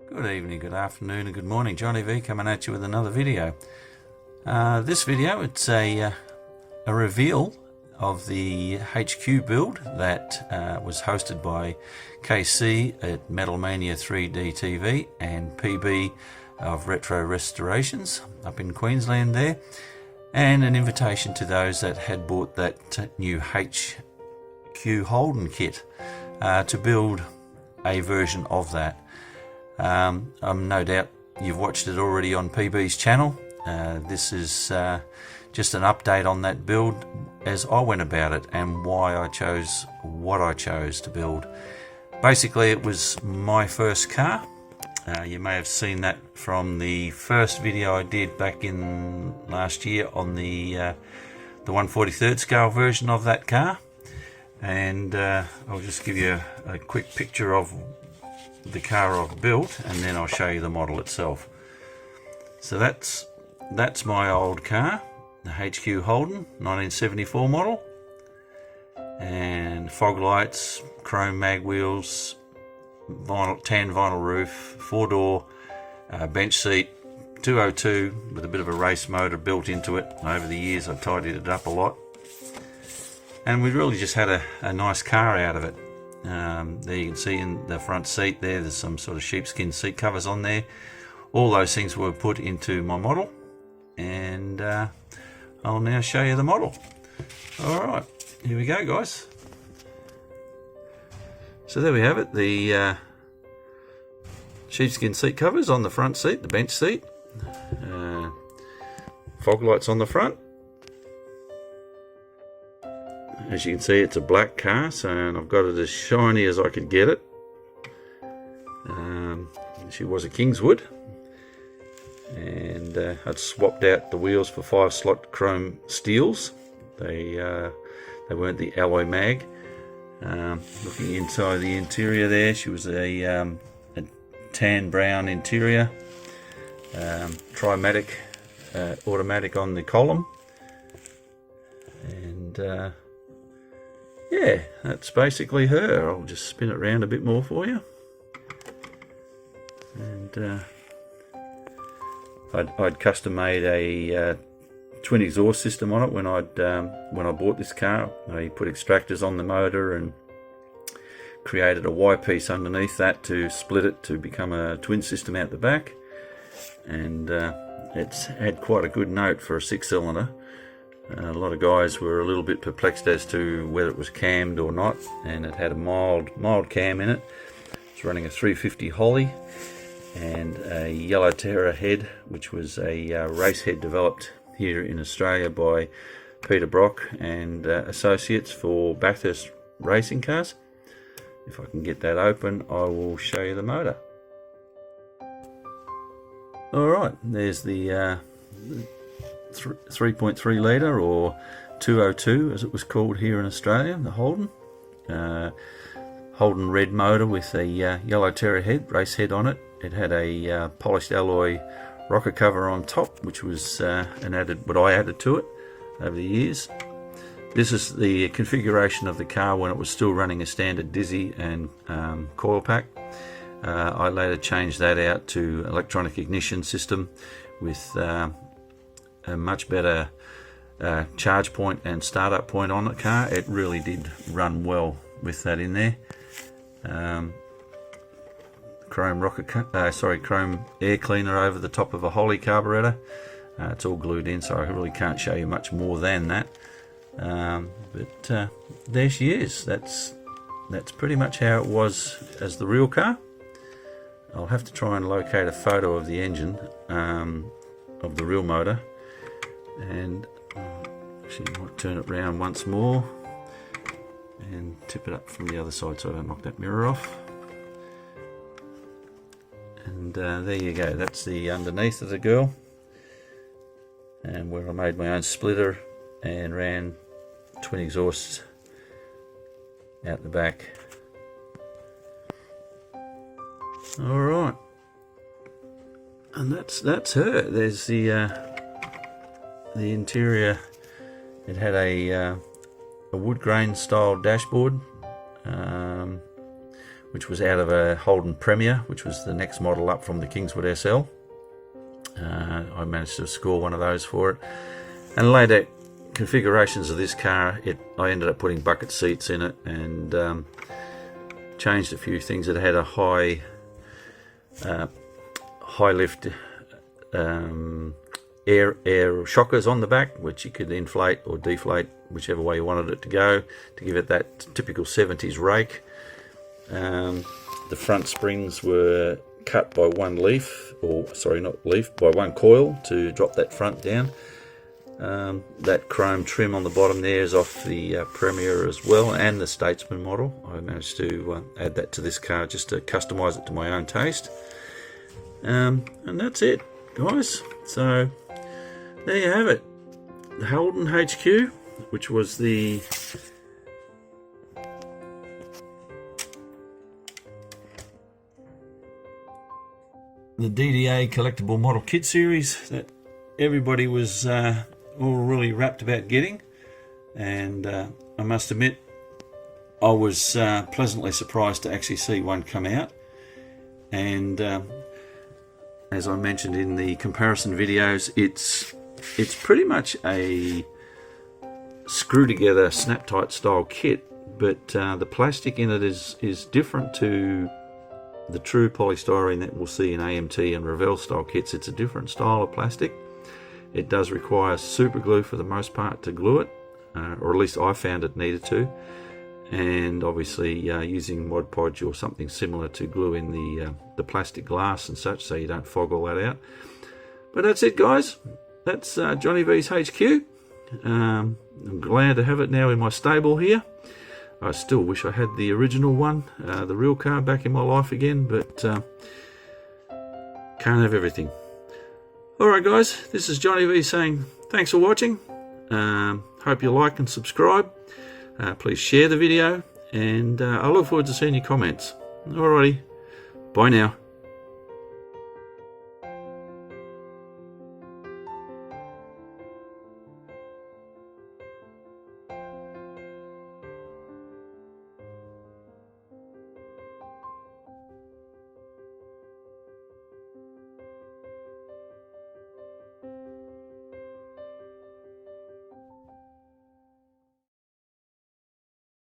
Good evening, good afternoon and good morning. Johnny V coming at you with another video. This video, it's a reveal of the HQ build that was hosted by KC at Metalmania 3D TV and PB of Retro Restorations up in Queensland there, and an invitation to those that had bought that new HQ Holden kit to build a version of that. No doubt you've watched it already on PB's channel. This is just an update on that build as I went about it and why I chose what I chose to build. Basically, it was my first car. You may have seen that from the first video I did back in last year on the 1/43rd scale version of that car. And I'll just give you a quick picture of the car I've built, and then I'll show you the model itself. So that's my old car, the HQ Holden 1974 model, and fog lights, chrome mag wheels, tan vinyl roof, 4-door bench seat, 202 with a bit of a race motor built into it. Over the years I've tidied it up a lot, and we really just had a nice car out of it. There you can see in the front seat there's some sort of sheepskin seat covers on there. All those things were put into my model, and I'll now show you the model. Alright, here we go, guys. So there we have it, the sheepskin seat covers on the front seat, the bench seat, fog lights on the front. As you can see, it's a black car, and I've got it as shiny as I could get it. She was a Kingswood, and I'd swapped out the wheels for 5-slot chrome steels. They weren't the alloy mag. Looking inside the interior there, she was a tan brown interior, Trimatic automatic on the column, and yeah, that's basically her. I'll just spin it around a bit more for you. And I'd custom made a twin exhaust system on it when I bought this car. I put extractors on the motor and created a Y piece underneath that to split it to become a twin system out the back. And it's had quite a good note for a 6-cylinder. A lot of guys were a little bit perplexed as to whether it was cammed or not, and it had a mild cam in it. It's running a 350 Holly and a Yellow Terror head, which was a race head developed here in Australia by Peter Brock and Associates for Bathurst racing cars. If I can get that open, I will show you the motor. Alright, there's the 3.3 litre or 202 as it was called here in Australia, the Holden. Holden red motor with a Yellow Terror head, race head on it. It had a polished alloy rocker cover on top, which was what I added to it over the years. This is the configuration of the car when it was still running a standard Dizzy and coil pack. I later changed that out to electronic ignition system with a much better charge point and startup point on the car. It really did run well with that in there. Chrome air cleaner over the top of a Holly carburetor. It's all glued in, so I really can't show you much more than that. But there she is. That's pretty much how it was as the real car. I'll have to try and locate a photo of the engine of the real motor. And actually might turn it round once more and tip it up from the other side so I don't knock that mirror off. And there you go, that's the underneath of the girl, and where I made my own splitter and ran twin exhausts out the back. Alright, and that's her. There's the interior. It had a wood grain style dashboard, which was out of a Holden Premier, which was the next model up from the Kingswood SL. I managed to score one of those for it, and later configurations of this car, I ended up putting bucket seats in it, and changed a few things. It had a high lift air shockers on the back, which you could inflate or deflate whichever way you wanted it to go, to give it that typical 70s rake. The front springs were cut by one leaf, or sorry, not leaf, by one coil to drop that front down. That chrome trim on the bottom there is off the Premier as well, and the Statesman model. I managed to add that to this car just to customize it to my own taste. And that's it, guys. So there you have it, the Holden HQ, which was the DDA collectible model kit series that everybody was all really rapt about getting. And I must admit, I was pleasantly surprised to actually see one come out. And as I mentioned in the comparison videos, it's pretty much a screw together snap tight style kit, but the plastic in it is different to the true polystyrene that we'll see in AMT and Revell style kits. It's a different style of plastic. It does require super glue for the most part to glue it, or at least I found it needed to, and obviously using Mod Podge or something similar to glue in the plastic glass and such, so you don't fog all that out. But that's it, guys. That's Johnny V's HQ. I'm glad to have it now in my stable here. I still wish I had the original one, the real car, back in my life again, but can't have everything. Alright guys, this is Johnny V saying thanks for watching. Hope you like and subscribe. Please share the video, and I look forward to seeing your comments. Alrighty, bye now.